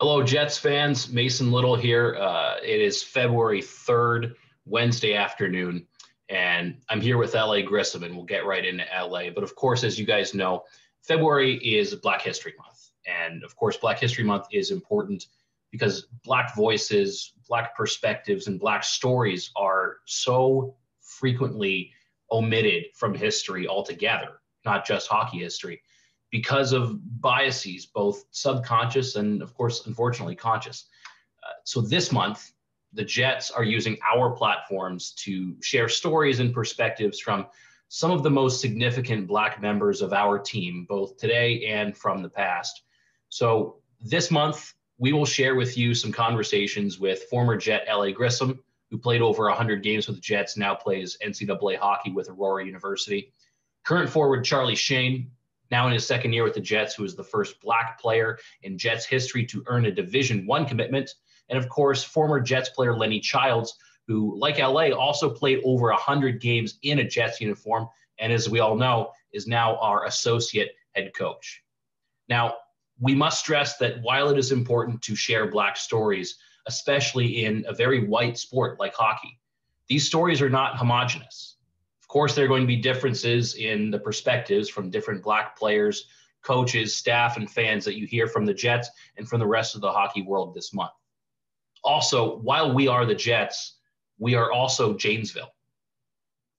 Hello, Jets fans. Mason Little here. It is February 3rd, Wednesday afternoon, and I'm here with LA Grissom, and we'll get right into LA. But of course, as you guys know, February is Black History Month. And of course, Black History Month is important because Black voices, Black perspectives, and Black stories are so frequently omitted from history altogether, not just hockey history, because of biases, both subconscious and, of course, unfortunately, conscious. So this month, the Jets are using our platforms to share stories and perspectives from some of the most significant Black members of our team, both today and from the past. So this month, we will share with you some conversations with former Jet LA Grissom, who played over 100 games with the Jets, now plays NCAA hockey with Aurora University. Current forward Charlie Shane, now in his second year with the Jets, who is the first Black player in Jets history to earn a Division I commitment. And of course, former Jets player Lenny Childs, who, like LA, also played over 100 games in a Jets uniform, and as we all know, is now our associate head coach. Now, we must stress that while it is important to share Black stories, especially in a very white sport like hockey, these stories are not homogenous. Of course, there are going to be differences in the perspectives from different Black players, coaches, staff, and fans that you hear from the Jets and from the rest of the hockey world this month. Also, while we are the Jets, we are also Janesville.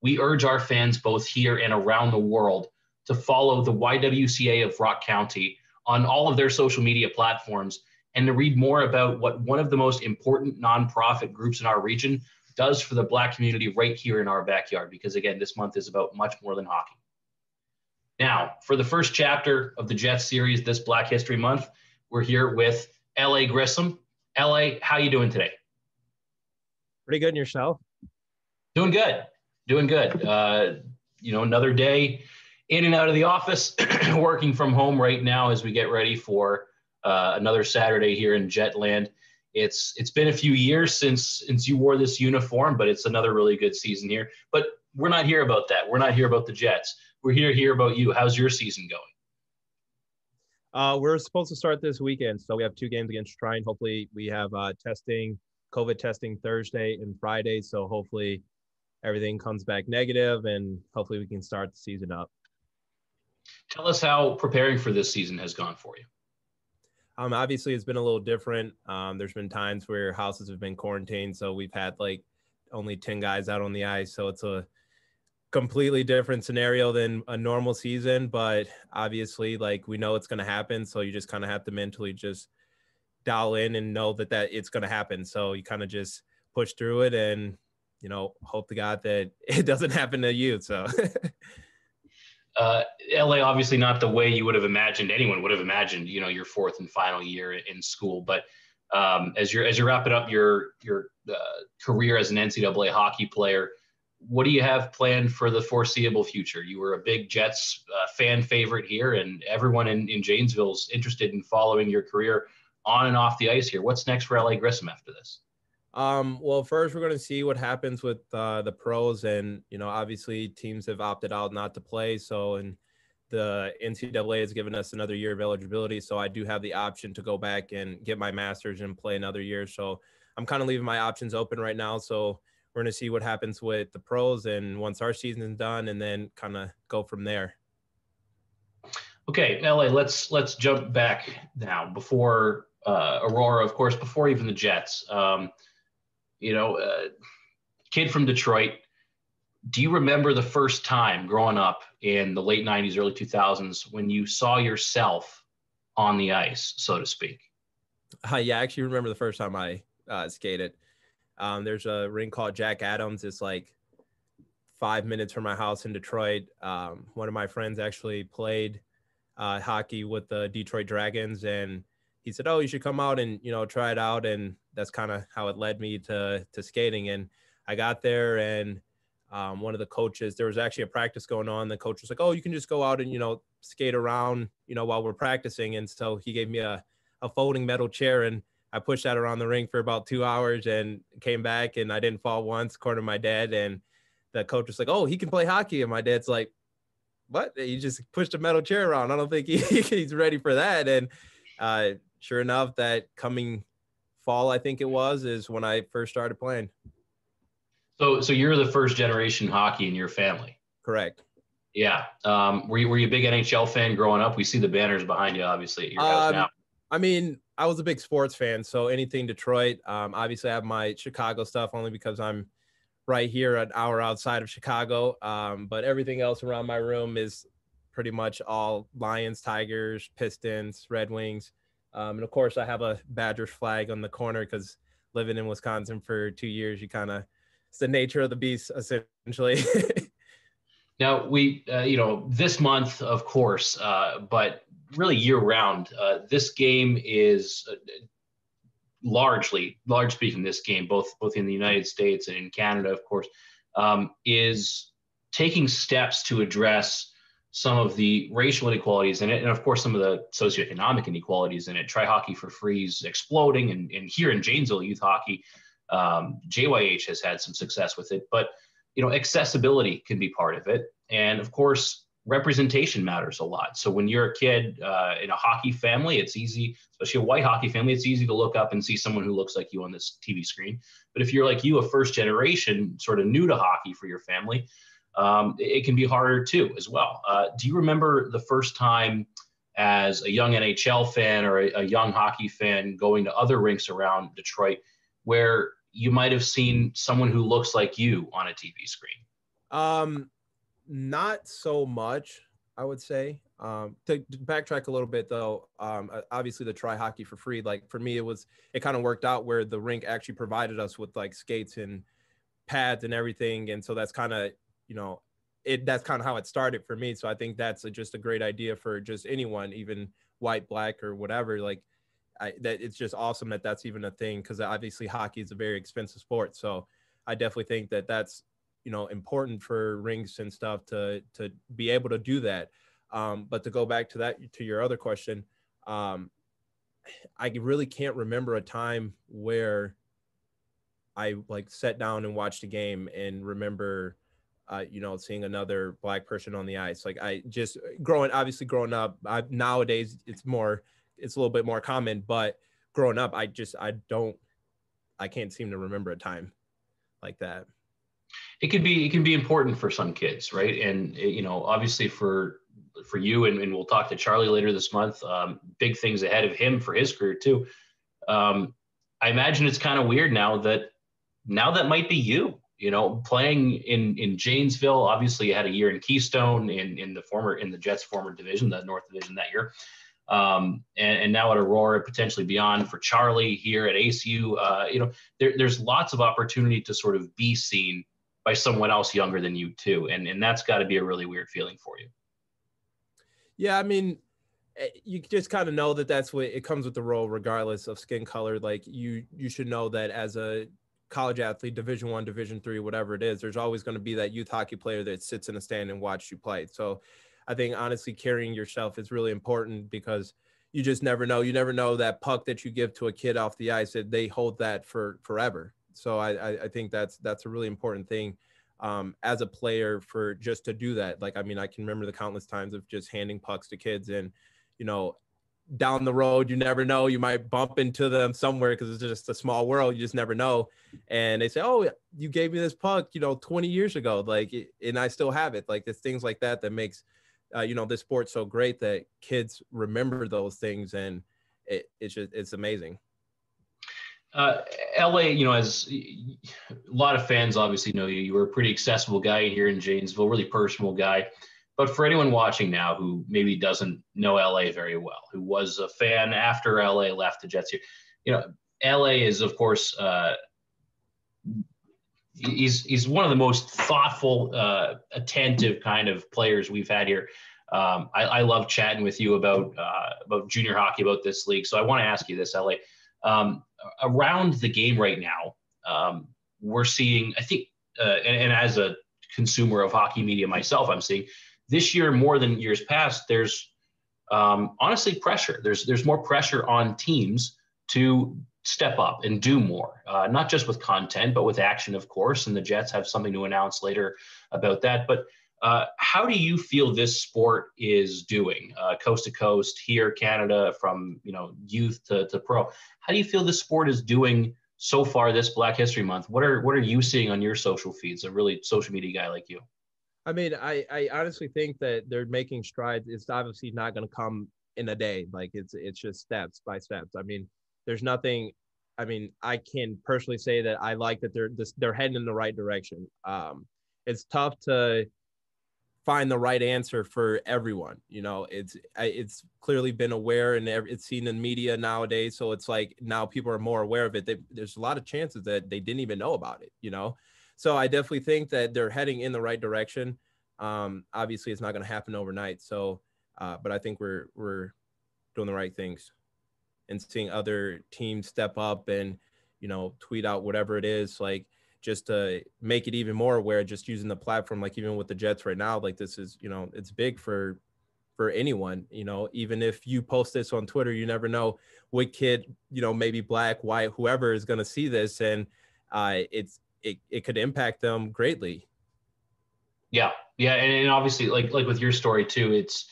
We urge our fans both here and around the world to follow the YWCA of Rock County on all of their social media platforms and to read more about what one of the most important nonprofit groups in our region does for the Black community right here in our backyard, because again, this month is about much more than hockey. Now, for the first chapter of the Jets series this Black History Month, we're here with LA Grissom. LA, how you doing today? Pretty good, and yourself? Doing good. Another day in and out of the office, working from home right now as we get ready for another Saturday here in Jetland. It's been a few years since you wore this uniform, but it's another really good season here. But we're not here about that. We're not here about the Jets. We're here about you. How's your season going? We're supposed to start this weekend, so we have 2 games against Shrine. Hopefully, we have COVID testing Thursday and Friday, so hopefully everything comes back negative, and hopefully we can start the season up. Tell us how preparing for this season has gone for you. Obviously, it's been a little different. There's been times where houses have been quarantined, so we've had only 10 guys out on the ice. So it's a completely different scenario than a normal season. But obviously, we know it's going to happen. So you just kind of have to mentally just dial in and know that it's going to happen. So you kind of just push through it and, hope to God that it doesn't happen to you. So. LA, obviously not the way you would have imagined, anyone would have imagined, your fourth and final year in school. But as you're wrapping up your career as an NCAA hockey player, what do you have planned for the foreseeable future? You were a big Jets fan favorite here, and everyone in Janesville's interested in following your career on and off the ice here. What's next for LA Grissom after this? Well, first we're going to see what happens with the pros, and obviously teams have opted out not to play. So, and the NCAA has given us another year of eligibility. So I do have the option to go back and get my master's and play another year. So I'm kind of leaving my options open right now. So we're going to see what happens with the pros, and once our season is done, and then kind of go from there. Okay, LA, let's jump back now before Aurora, of course, before even the Jets. Kid from Detroit. Do you remember the first time growing up in the late 90s, early 2000s when you saw yourself on the ice, so to speak? Yeah, I actually remember the first time I skated. There's a rink called Jack Adams. It's 5 minutes from my house in Detroit. One of my friends actually played hockey with the Detroit Dragons, and he said, "Oh, you should come out and, try it out." And that's kind of how it led me to skating. And I got there, and one of the coaches, there was actually a practice going on. The coach was like, "Oh, you can just go out and, skate around, while we're practicing." And so he gave me a folding metal chair, and I pushed that around the rink for about 2 hours and came back, and I didn't fall once, according to my dad. And the coach was like, "Oh, he can play hockey." And my dad's like, "What? You just pushed a metal chair around. I don't think he's ready for that." And sure enough, that coming fall, I think it was, is when I first started playing. So you're the first generation hockey in your family. Correct. Yeah. Were you a big NHL fan growing up? We see the banners behind you, obviously, at your house now. I mean, I was a big sports fan, so anything Detroit. Obviously, I have my Chicago stuff only because I'm right here an hour outside of Chicago. But everything else around my room is pretty much all Lions, Tigers, Pistons, Red Wings. And of course, I have a Badgers flag on the corner because living in Wisconsin for 2 years, it's the nature of the beast, essentially. Now, this month, of course, but really year round, this game is large speaking, this game, both in the United States and in Canada, of course, is taking steps to address some of the racial inequalities in it, and of course, some of the socioeconomic inequalities in it. Try Hockey for Free is exploding, and here in Janesville, youth hockey, JYH has had some success with it, but accessibility can be part of it. And of course, representation matters a lot. So when you're a kid in a hockey family, it's easy, especially a white hockey family, it's easy to look up and see someone who looks like you on this TV screen. But if you're like you, a first generation, sort of new to hockey for your family, it can be harder too as well. Do you remember the first time as a young NHL fan or a young hockey fan going to other rinks around Detroit where you might have seen someone who looks like you on a TV screen? Not so much, I would say. To backtrack a little bit though, obviously the Try Hockey for Free, like for me, it kind of worked out where the rink actually provided us with like skates and pads and everything. And so that's kind of, that's kind of how it started for me. So I think that's just a great idea for just anyone, even white, black, or whatever. Like that it's just awesome that that's even a thing, because obviously hockey is a very expensive sport. So I definitely think that that's, important for rinks and stuff to be able to do that. But to go back to your other question, I really can't remember a time where I like sat down and watched a game and remember, seeing another black person on the ice. Like I just growing up, nowadays it's a little bit more common, but growing up, I can't seem to remember a time like that. It can be important for some kids, right? And obviously for you, and we'll talk to Charlie later this month. Big things ahead of him for his career too. I imagine it's kind of weird now that might be you. Playing in Janesville. Obviously, you had a year in Keystone in the Jets' former division, the North Division that year. And now at Aurora, potentially beyond for Charlie here at ACU. There's lots of opportunity to sort of be seen by someone else younger than you too. And that's got to be a really weird feeling for you. Yeah. I mean, you just kind of know that that's what it comes with the role, regardless of skin color. Like you should know that as a college athlete, Division I, Division III, whatever it is, there's always going to be that youth hockey player that sits in a stand and watches you play. So I think honestly carrying yourself is really important, because you just never know. You never know that puck that you give to a kid off the ice, that they hold that for forever. So I think that's a really important thing as a player, for just to do that. Like, I mean, I can remember the countless times of just handing pucks to kids, and, down the road, you never know, you might bump into them somewhere because it's just a small world. You just never know. And they say, oh, you gave me this puck, 20 years ago. Like, and I still have it. Like, there's things like that makes, this sport so great, that kids remember those things. And it's amazing. LA, as a lot of fans obviously know you were a pretty accessible guy here in Janesville, really personal guy. But for anyone watching now who maybe doesn't know LA very well, who was a fan after LA left the Jets here, LA is, of course, he's one of the most thoughtful, attentive kind of players we've had here. I love chatting with you about junior hockey, about this league. So I want to ask you this, LA. Around the game right now, we're seeing, I think, and as a consumer of hockey media myself, I'm seeing this year more than years past, there's honestly pressure. There's more pressure on teams to step up and do more, not just with content, but with action, of course. And the Jets have something to announce later about that. But How do you feel this sport is doing, coast to coast here, Canada, from youth to pro? How do you feel this sport is doing so far this Black History Month? What are you seeing on your social feeds? A really social media guy like you. I mean, I honestly think that they're making strides. It's obviously not going to come in a day. Like it's just steps by steps. I mean, there's nothing. I mean, I can personally say that I like that they're heading in the right direction. It's tough to find the right answer for everyone. It's clearly been aware and it's seen in media nowadays. So it's like now people are more aware of it. There's a lot of chances that they didn't even know about it. So I definitely think that they're heading in the right direction. Obviously, it's not going to happen overnight. So, but I think we're doing the right things and seeing other teams step up and, tweet out whatever it is, like just to make it even more aware, just using the platform, like even with the Jets right now, like this is, it's big for anyone, even if you post this on Twitter, you never know what kid, maybe black, white, whoever is going to see this. And it could impact them greatly. Yeah. And obviously like with your story too, it's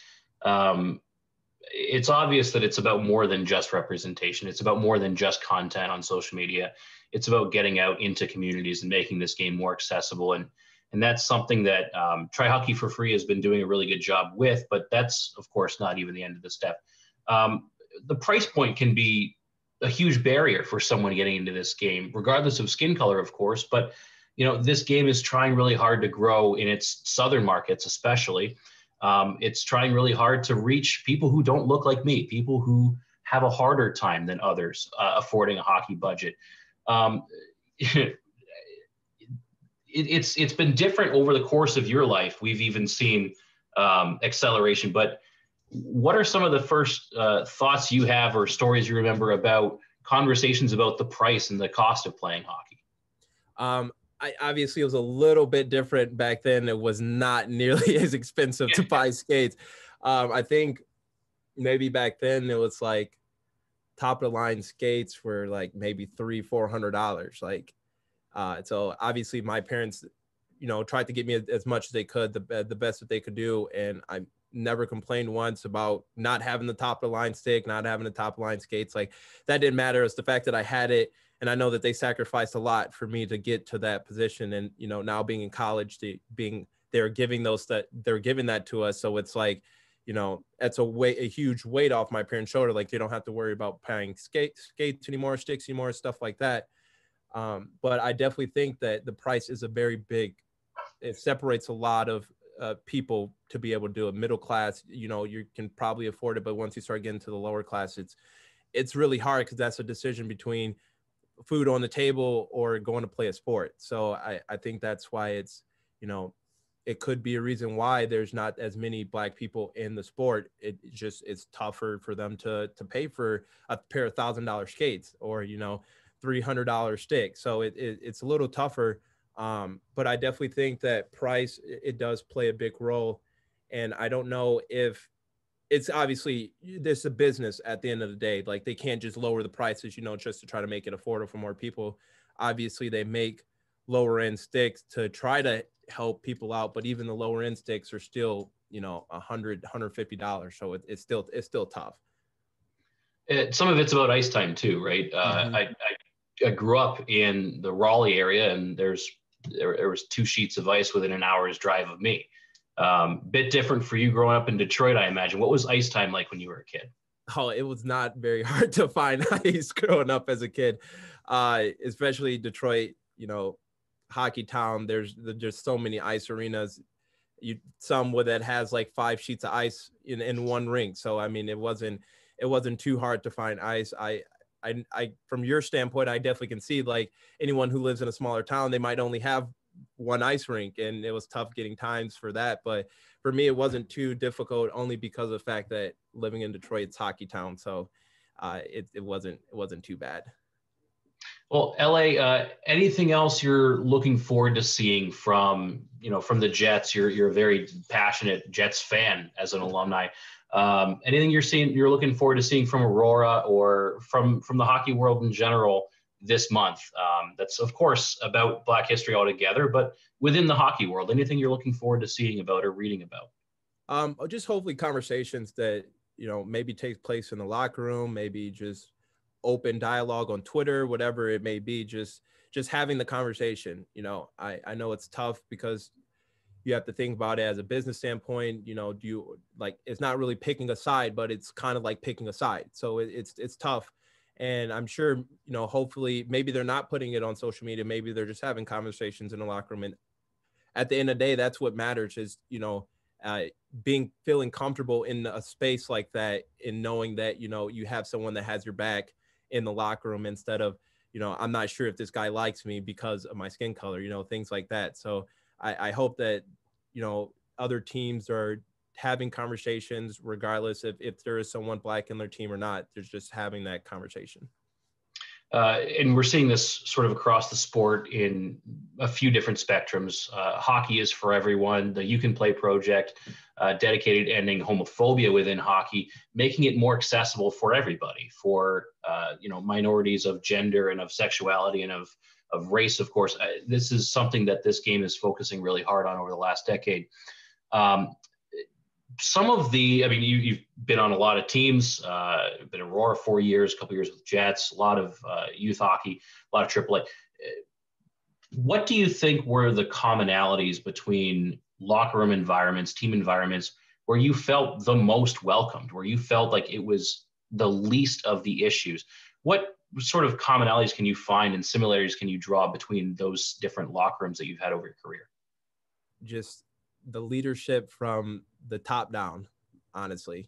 obvious that it's about more than just representation. It's about more than just content on social media. It's about getting out into communities and making this game more accessible. And that's something that Try Hockey for Free has been doing a really good job with, but that's of course not even the end of the step. The price point can be a huge barrier for someone getting into this game, regardless of skin color, of course. But, this game is trying really hard to grow in its southern markets, especially. It's trying really hard to reach people who don't look like me, people who have a harder time than others affording a hockey budget. It's been different over the course of your life. We've even seen acceleration. But what are some of the first thoughts you have or stories you remember about conversations about the price and the cost of playing hockey? Obviously, it was a little bit different back then. It was not nearly as expensive to buy skates. I think maybe back then it was like top of the line skates were like maybe $300-400. Like, so obviously my parents, tried to get me as much as they could, the best that they could do. And I never complained once about not having the top of the line stick, not having the top of the line skates. Like that didn't matter. It's the fact that I had it. And I know that they sacrificed a lot for me to get to that position. And, now being in college, they're giving that to us. So it's like, that's a huge weight off my parents' shoulder. Like they don't have to worry about paying skates anymore, sticks anymore, stuff like that. But I definitely think that the price is it separates a lot of people to be able to do it. Middle class, you can probably afford it. But once you start getting to the lower class, it's really hard because that's a decision between food on the table or going to play a sport. So I think that's why it's, it could be a reason why there's not as many black people in the sport. It's tougher for them to pay for a pair of $1,000 skates or, $300 stick. So it's a little tougher. But I definitely think that price, it does play a big role. And I don't know if it's obviously there's a business at the end of the day. Like they can't just lower the prices, just to try to make it affordable for more people. Obviously they make lower end sticks to try to help people out, but even the lower end sticks are still, $100-150. So it's still tough. Some of it's about ice time too, right? Mm-hmm. I grew up in the Raleigh area, and there was 2 sheets of ice within an hour's drive of me. Bit different for you growing up in Detroit, I imagine. What was ice time like when you were a kid? Oh, it was not very hard to find ice growing up as a kid, especially Detroit, hockey town. There's so many ice arenas. Some that has like 5 sheets of ice in one rink. So, I mean, it wasn't too hard to find ice. I from your standpoint, I definitely can see like anyone who lives in a smaller town, they might only have one ice rink, and it was tough getting times for that. But for me, it wasn't too difficult, only because of the fact that living in Detroit, it's hockey town. So it wasn't too bad. Well, LA, anything else you're looking forward to seeing from the Jets? You're a very passionate Jets fan as an alumni. Anything you're looking forward to seeing from Aurora or from the hockey world in general this month. That's, of course, about Black history altogether, but within the hockey world, anything you're looking forward to seeing about or reading about? Just hopefully conversations that, maybe take place in the locker room, maybe just open dialogue on Twitter, whatever it may be, just having the conversation. I know it's tough because you have to think about it as a business standpoint. Do you it's not really picking a side, but it's kind of like picking a side. So it's tough. And I'm sure, hopefully maybe they're not putting it on social media. Maybe they're just having conversations in the locker room. And at the end of the day, that's what matters is, feeling comfortable in a space like that, and knowing that, you have someone that has your back in the locker room, instead of, I'm not sure if this guy likes me because of my skin color, things like that. So I hope that, other teams are having conversations regardless if there is someone Black in their team or not. There's just having that conversation. And we're seeing this sort of across the sport in a few different spectrums. Hockey is for everyone. The You Can Play project, dedicated to ending homophobia within hockey, making it more accessible for everybody, for minorities of gender and of sexuality and of race, of course. This is something that this game is focusing really hard on over the last decade. You've been on a lot of teams, been at Aurora 4 years, a couple years with Jets, a lot of youth hockey, a lot of AAA. What do you think were the commonalities between locker room environments, team environments, where you felt the most welcomed, where you felt like it was the least of the issues? What sort of commonalities can you find and similarities can you draw between those different locker rooms that you've had over your career? Just the leadership from the top down, honestly.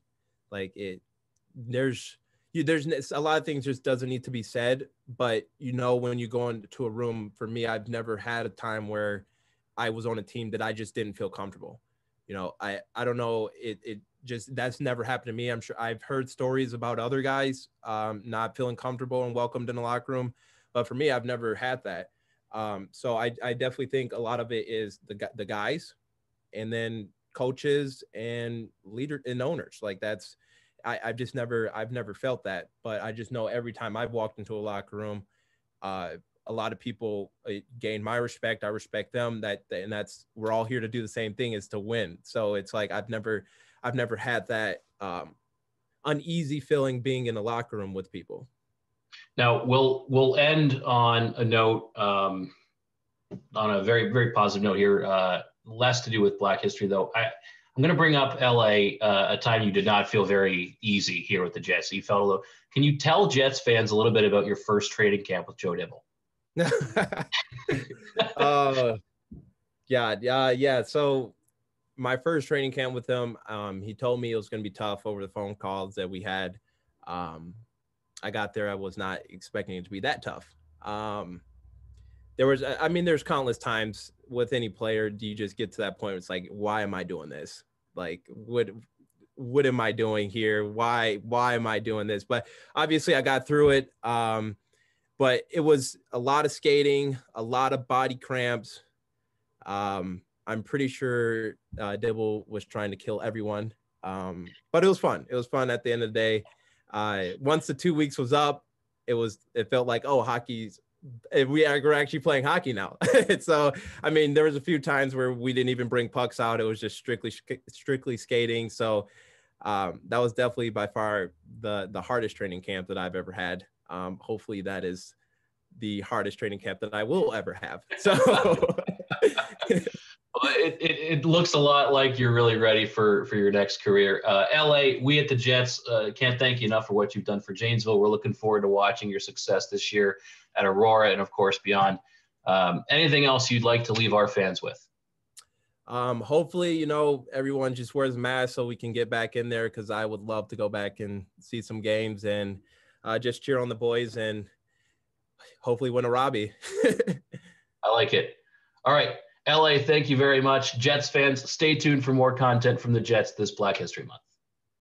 There's a lot of things just doesn't need to be said, but when you go into a room, for me, I've never had a time where I was on a team that I just didn't feel comfortable. I don't know, it just, that's never happened to me. I'm sure I've heard stories about other guys not feeling comfortable and welcomed in the locker room, but for me, I've never had that. So I definitely think a lot of it is the guys, and then coaches and leader and owners. I've never felt that, but I just know every time I've walked into a locker room, a lot of people gain my respect. I respect them. And that's, we're all here to do the same thing, is to win. So it's like, I've never had that uneasy feeling being in a locker room with people. Now we'll end on a note, on a very, very positive note here, less to do with Black history though. I'm going to bring up LA, a time you did not feel very easy here with the Jets. You felt a little. Can you tell Jets fans a little bit about your first training camp with Joe Dibble? Yeah. So my first training camp with him, he told me it was going to be tough over the phone calls that we had. I got there, I was not expecting it to be that tough. There's countless times with any player, do you just get to that point where it's like, why am I doing this? Like, what am I doing here? Why am I doing this? But obviously I got through it. But it was a lot of skating, a lot of body cramps. I'm pretty sure Dibble was trying to kill everyone. But it was fun. It was fun at the end of the day. Once the 2 weeks was up, it felt like, oh, we're actually playing hockey now. So, there was a few times where we didn't even bring pucks out. It was just strictly skating. So that was definitely by far the hardest training camp that I've ever had. Hopefully that is the hardest training camp that I will ever have. So it looks a lot like you're really ready for your next career. LA, we at the Jets can't thank you enough for what you've done for Janesville. We're looking forward to watching your success this year at Aurora and of course beyond. Anything else you'd like to leave our fans with? Hopefully, everyone just wears a mask so we can get back in there, because I would love to go back and see some games and just cheer on the boys and hopefully win a Robbie. I like it. All right. LA, thank you very much. Jets fans, stay tuned for more content from the Jets this Black History Month.